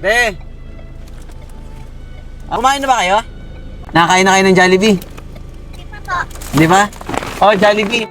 Be! Kumain na ba kayo? Nakakain na kayo ng Jollibee? Di pa po. Di ba? Oh, Jollibee.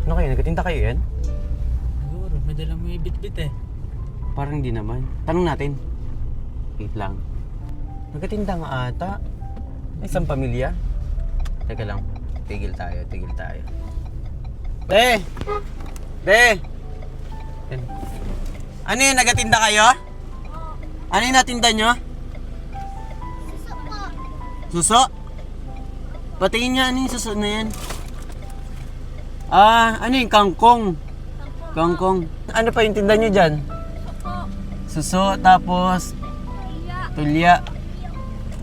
Ano kayo? Nagatinda kayo yan? Siguro, may dala mo yung bit-bit eh. Parang hindi naman. Tanong natin. Wait lang. Nagatinda nga ata. Isang pamilya. Teka lang. Tigil tayo. Be! Yan. Ano yun? Nagatinda kayo? Ano yung natinda nyo? Suso po. Suso? Patingin nga ano yung suso na yan? Ano yung kangkong? Kangkong. Ano pa yung tinda nyo dyan? Suso, tapos tulya.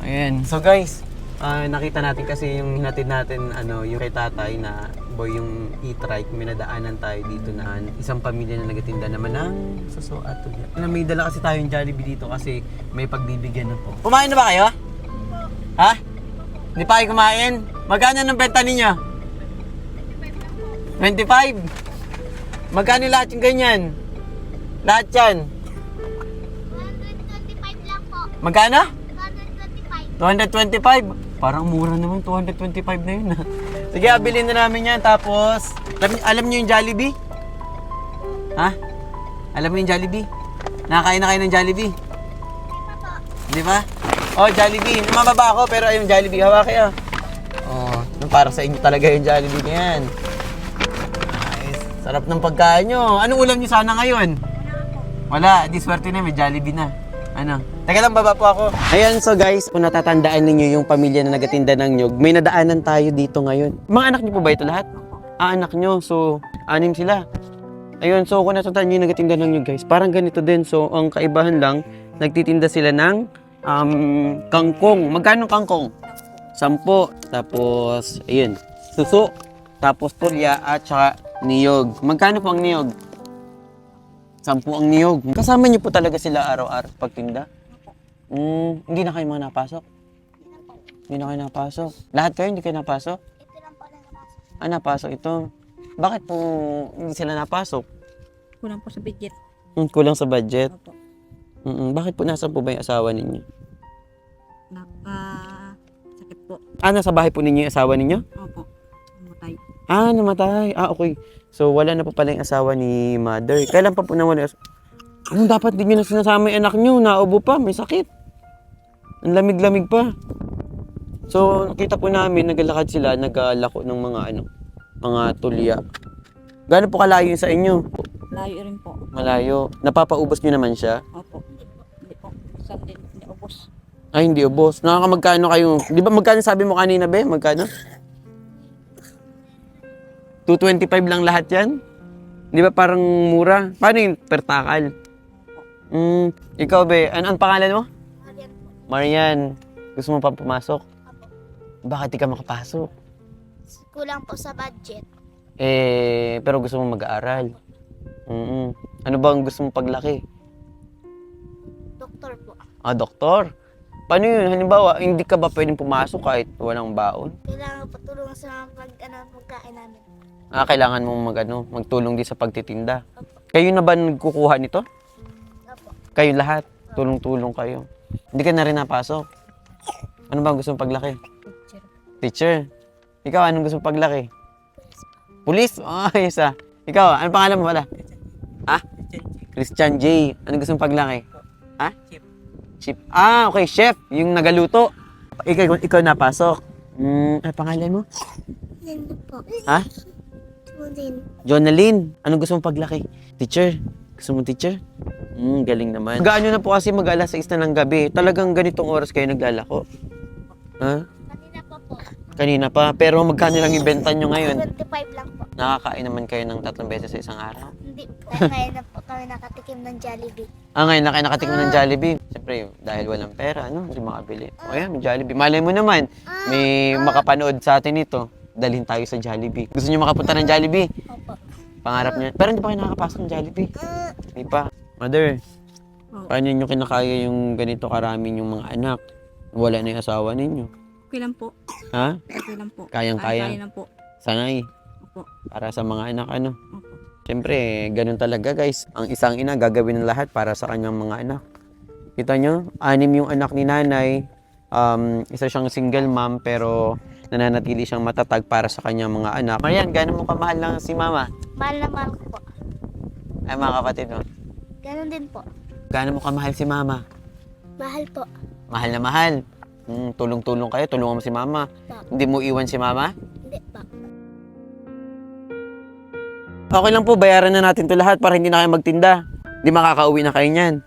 Ayan. So guys, nakita natin kasi yung hinatid natin, yung kay tatay na boy yung e-trike, may nadaanan tayo dito na isang pamilya na nagatinda naman ng suso at tulya. May dala kasi tayong Jollibee dito kasi may pagbibigyan na po. Kumain na ba kayo? Ha? Hindi pa kayo kumain? Magkano ng benta ninyo? 25? Magkano lahat yung ganyan? Lahat yan? 125 lang po. Magkano? 125. 225? Parang mura naman, 225 na yun. Sige, bilhin na namin yan. Tapos, alam niyo yung Jollibee? Ha? Alam mo yung Jollibee? Nakakain na kayo ng Jollibee? Di ba? Oh, Jollibee. Mababa ako, pero yung Jollibee, hawa kayo. Oh, parang sa inyo talaga yung Jollibee na yan. Nice. Sarap ng pagkain nyo. Anong ulam nyo sana ngayon? Wala. Di swerte na, may Jollibee na. Ano? Teka lang, baba po ako. Ayan, so guys, kung natatandaan ninyo yung pamilya na nagatinda ng nyug, may nadaanan tayo dito ngayon. Mga anak niyo po ba ito lahat? Anak nyo. So, 6 sila. Ayun, so kung natatandaan nyo yung nagatinda ng nyug, guys, parang ganito din. So, ang kaibahan lang, nagtitinda sila ng kangkong. Magkano kangkong? 10. Tapos, ayun, suso. Tapos tulya at saka niyog. Magkano po ang niyog? 10 ang niyog. Kasama niyo po talaga sila araw-araw pagtinda? Hindi na kayo mga napasok? Hindi na kayo napasok. Lahat kayo hindi kayo napasok? Ito lang po na napasok. Napasok ito. Bakit po hindi sila napasok? Kulang po sa budget. Kulang sa budget? Opo. Bakit po nasa po ba yung asawa ninyo? Sakit po. Nasa bahay po ninyo yung asawa ninyo? Opo. Matay. Namatay. Okay. So, wala na po pala yung asawa ni mother. Kailan pa po nawala? Dapat din nyo na sinasama yung anak nyo. Naubo pa. May sakit. Ang lamig-lamig pa. So, nakita po namin, naglalakad sila, naglalako ng mga tulya. Gaano po kalayo yun sa inyo? Layo rin po. Malayo. Napapaubos nyo naman siya? Opo. Hindi po. Saan din, hindi ubos. Ay, hindi ubos. Nakakamagkano kayo? Di ba magkano sabi mo kanina, be? Magkano? 225 lang lahat yan? Di ba parang mura? Paano yung pertakal? Ikaw, be, ano ang pangalan mo? Marian po. Marian, gusto mo pa pumasok? Bakit di ka makapasok? Kulang po sa budget. Pero gusto mo mag-aaral. Ano ba ang gusto mo paglaki? Doktor po. Doktor? Paano yun? Halimbawa, hindi ka ba pwedeng pumasok kahit walang baon? Kailangan patulong sa pagkain namin. Kailangan mong magtulong din sa pagtitinda. Kayo na ba nagkukuha nito? Opo. Kayo lahat? Tulong-tulong kayo. Hindi ka na rin napasok? Ano ba ang gusto mong paglaki? Teacher. Ikaw, anong gusto mong paglaki? Police? Ayos ah. Ikaw, anong pangalan mo pala? Christian J. Anong gusto mong paglaki? Chef. Chef. Okay, chef. Yung nagaluto. Ikaw napasok. Ano pangalan mo? Yan po. Din. Jonaline. Anong gusto mong paglaki? Teacher. Gusto mong teacher? Galing naman. Gaano na po kasi mag-alas 6 na ng gabi. Talagang ganitong oras kayo naglalako? Kanina pa po. Kanina pa. Pero magkano lang yung benta nyo ngayon? 25 lang po. Nakakain naman kayo ng 3 beses sa isang araw? Hindi po. Ngayon na po kami nakatikim ng Jollibee. Ngayon na kayo nakatikim ng Jollibee. Siyempre, dahil walang pera, hindi makabili. O yan, may Jollibee. Malay mo naman, may makapanood sa atin ito. Dalhin tayo sa Jollibee. Gusto niyo makapunta ng Jollibee? Opo. Pangarap niya. Pero hindi pa kayo nakakapasok ng Jollibee. Hindi pa. Mother, paano niyo kinakaya yung ganito karami yung mga anak? Wala na yung asawa ninyo. Okay lang po. Ha? Okay lang po. Kayang-kaya. Kaya lang po. Sanay. Opo. Para sa mga anak, ano. Opo. Siyempre, ganun talaga guys. Ang isang ina gagawin ng lahat para sa kanyang mga anak. Kita nyo, 6 yung anak ni nanay. Isa siyang single mom pero nananatili siyang matatag para sa kanyang mga anak. Marian, gano'n mo kamahal lang si mama? Mahal na mahal ko po. Ay, mga kapatid mo. Ganon din po. Gano'n mo kamahal si mama? Mahal po. Mahal na mahal. Tulong-tulong kayo, tulungan mo si mama. Hindi mo iwan si mama? Hindi po. Okay lang po, bayaran na natin to lahat para hindi na kayo magtinda. Hindi makakauwi na kayo niyan.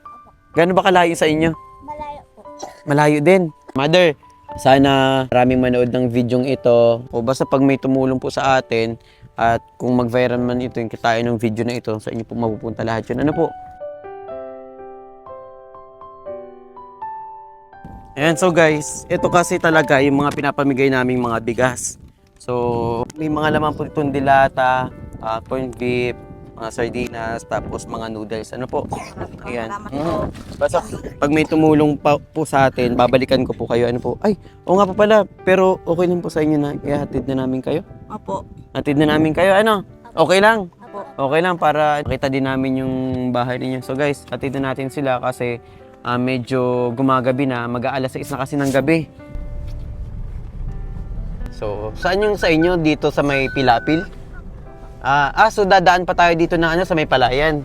Gano'n ba kalayo sa inyo? Malayo po. Malayo din. Mother, sana maraming manood ng videong ito. O basta pag may tumulong po sa atin at kung mag-viral man ito, yung kitain ng video na ito, sa inyo po mapupunta lahat yun. Ano po? Ayan, so guys, ito kasi talaga yung mga pinapamigay naming mga bigas. So, may mga laman po itong dilata, corned beef, mga sardinas, tapos mga noodles. Ano po? Ayan. Salamat po. Basta pag may tumulong pa po sa atin, babalikan ko po kayo. Ano po? Ay, oo nga po pala. Pero okay lang po sa inyo na ihatid na namin kayo? Opo. Hatid na namin kayo. Ano? Okay lang? Opo. Okay lang para makita din namin yung bahay ninyo. So guys, hatid na natin sila kasi medyo gumagabi na. Mag-aalas 6 na kasi ng gabi. So, saan yung sa inyo? Dito sa may Pilapil? So dadaan pa tayo dito na sa may Palayan.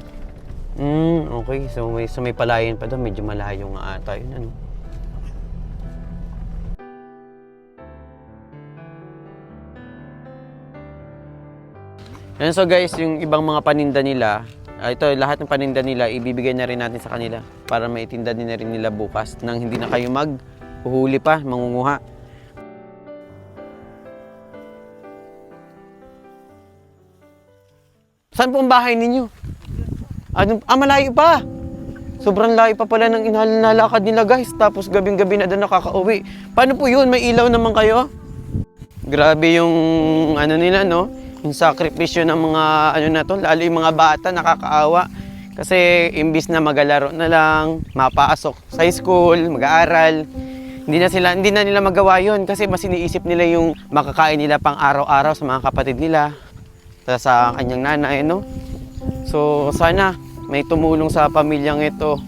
Okay. So sa may Palayan pa daw, medyo malayo nga ata yun, ano. Yan, so guys, yung ibang mga paninda nila, ito, lahat ng paninda nila, ibibigay na rin natin sa kanila para maitinda din na rin nila bukas nang hindi na kayo maghuhuli pa, mangunguha. Saan po ang bahay ninyo? Malayo pa. Sobrang layo pa pala ng inalakad nila guys. Tapos gabing-gabi na doon nakakauwi. Paano po yun? May ilaw naman kayo? Grabe yung nila, no? Yung sakripisyo ng mga na to. Lalo yung mga bata, nakakaawa. Kasi imbis na magalaro na lang, mapasok sa school, mag-aaral. Hindi na nila magawa yun kasi mas iniisip nila yung makakain nila pang araw-araw sa mga kapatid nila. Sa kanyang nanay, no? So, sana may tumulong sa pamilyang ito.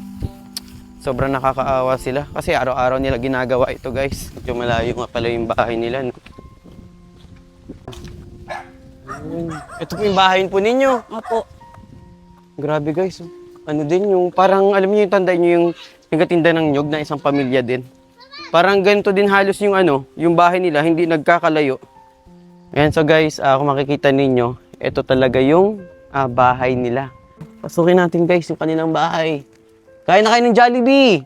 Sobrang nakakaawa sila kasi araw-araw nila ginagawa ito, guys. Medyo malayo nga pala yung bahay nila, no? Ito po yung bahay po ninyo. Opo. Grabe, guys. Ano din yung parang, alam niyo yung tandaan niyo yung nagatinda ng nyog na isang pamilya din. Parang ganito din halos yung yung bahay nila, hindi nagkakalayo. Ayan, so guys, kung makikita ninyo, ito talaga yung bahay nila. Pasukin natin guys yung kanilang bahay. Kain na kayo ng Jollibee!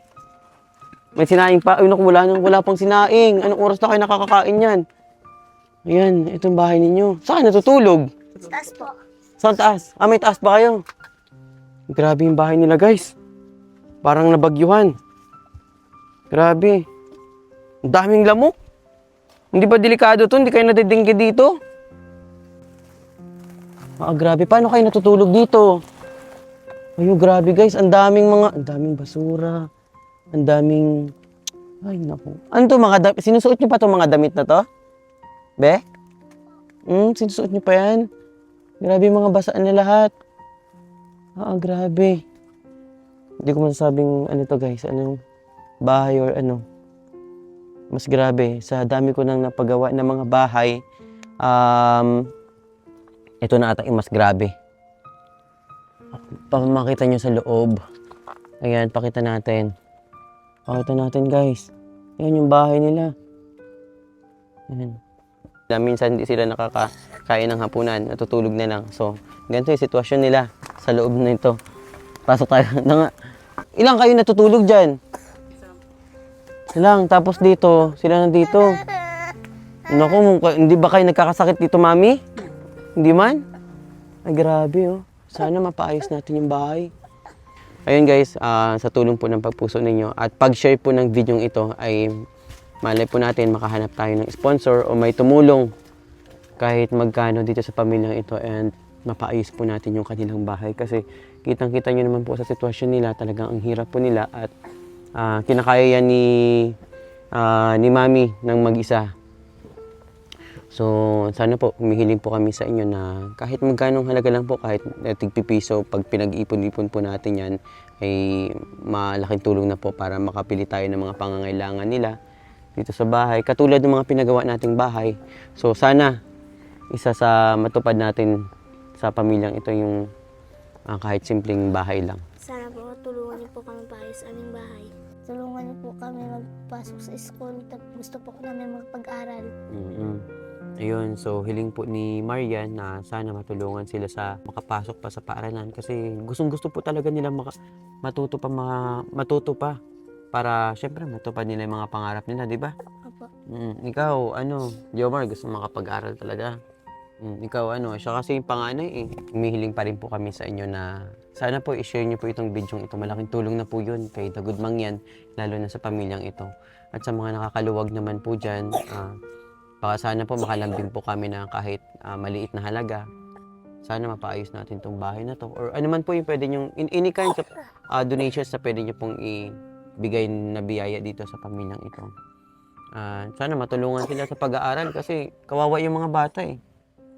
May sinaing pa. Ay, naku, wala pang sinaing. Anong oras na kayo nakakakain yan? Ayan, itong bahay ninyo. Saan natutulog? Taas po. Saan taas? May taas ba kayo? Grabe yung bahay nila guys. Parang nabagyuhan. Grabe. Ang daming lamok. Hindi ba delikado to? Hindi kayo nadidinggi dito? Grabe. Paano kayo natutulog dito? Ayun, grabe guys. Ang daming basura. Ang daming... Ay, naku. Ano to mga damit? Sinusuot nyo pa itong mga damit na to? Be? Sinusuot nyo pa yan? Grabe yung mga basaan na lahat. Grabe. Hindi ko masasabing to guys. Anong bahay or mas grabe. Sa dami ko nang napagawa ng mga bahay, ito na ata yung mas grabe. Makita nyo sa loob. Ayan, pakita natin. Pakita natin guys. Ayan yung bahay nila. Ayan. Minsan hindi sila nakakain ng hapunan. Natutulog na lang. So, ganito yung sitwasyon nila sa loob na ito. Pasok tayo na nga. Ilang kayo natutulog dyan? Silang, tapos dito, sila nandito. Naku, hindi ba kayo nagkakasakit dito, mami? Hindi man? Ay, grabe, oh. Sana mapaayos natin yung bahay. Ayun guys, sa tulong po ng pagpuso ninyo at pag-share po ng video ito ay malay po natin makahanap tayo ng sponsor o may tumulong kahit magkano dito sa pamilyang ito and mapaayos po natin yung kanilang bahay. Kasi kitang-kita nyo naman po sa sitwasyon nila, talagang ang hirap po nila at kinakaya yan ni ni Mami ng mag-isa. So, sana po, humihiling po kami sa inyo na kahit magkanong halaga lang po, kahit tigpipiso, pag pinag-ipon-ipon po natin yan, ay malaking tulong na po para makapili tayo ng mga pangangailangan nila dito sa bahay. Katulad ng mga pinagawa nating bahay. So, sana, isa sa matupad natin sa pamilyang ito yung kahit simpleng bahay lang. Sana po tulungan niyo po kami paayos aming bahay. Tulungan niyo po kami magpasok sa school. Gusto po namin magpag-aral. Ayun, so hiling po ni Marian na sana matulungan sila sa makapasok pa sa paaralan kasi gustong-gusto po talaga nila matuto pa para syempre matupad nila yung mga pangarap nila, di ba? Opo. Ikaw, Jomar, gusto makapag-aral talaga. Ikaw, siya kasi yung panganay eh. Humihiling pa rin po kami sa inyo na sana po i-share niyo po itong video ito. Malaking tulong na po yun kay Dagud Mangyan, lalo na sa pamilyang ito. At sa mga nakakaluwag naman po dyan, baka sana po makalambing po kami na kahit maliit na halaga. Sana mapaayos natin itong bahay na to. Or ano man po yung pwede nyong, any kinds of donations na pwede nyo pong ibigay na biyaya dito sa pamilyang ito. Sana matulungan sila sa pag-aaral kasi kawawa yung mga bata eh.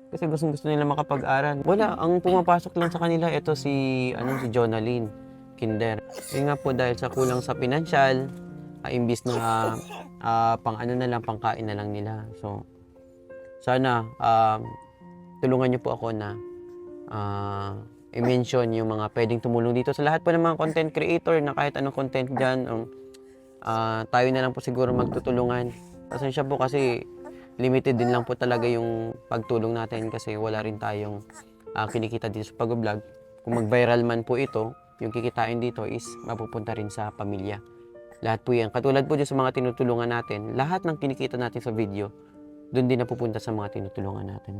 Kasi gusto nila makapag-aral. Wala, ang pumapasok lang sa kanila, ito si Jonaline Kinder. Yun nga po dahil sa kulang sa pinansyal, imbis na pangkain na lang nila. So, sana tulungan niyo po ako na i-mention yung mga pwedeng tumulong dito sa lahat po ng mga content creator na kahit anong content dyan. Tayo na lang po siguro magtutulungan. Pasensya po kasi limited din lang po talaga yung pagtulong natin kasi wala rin tayong kinikita dito sa pag-vlog. Kung mag-viral man po ito, yung kikitain dito is mapupunta rin sa pamilya. Lahat po yan. Katulad po dyan sa mga tinutulungan natin, lahat ng kinikita natin sa video, doon din napupunta sa mga tinutulungan natin.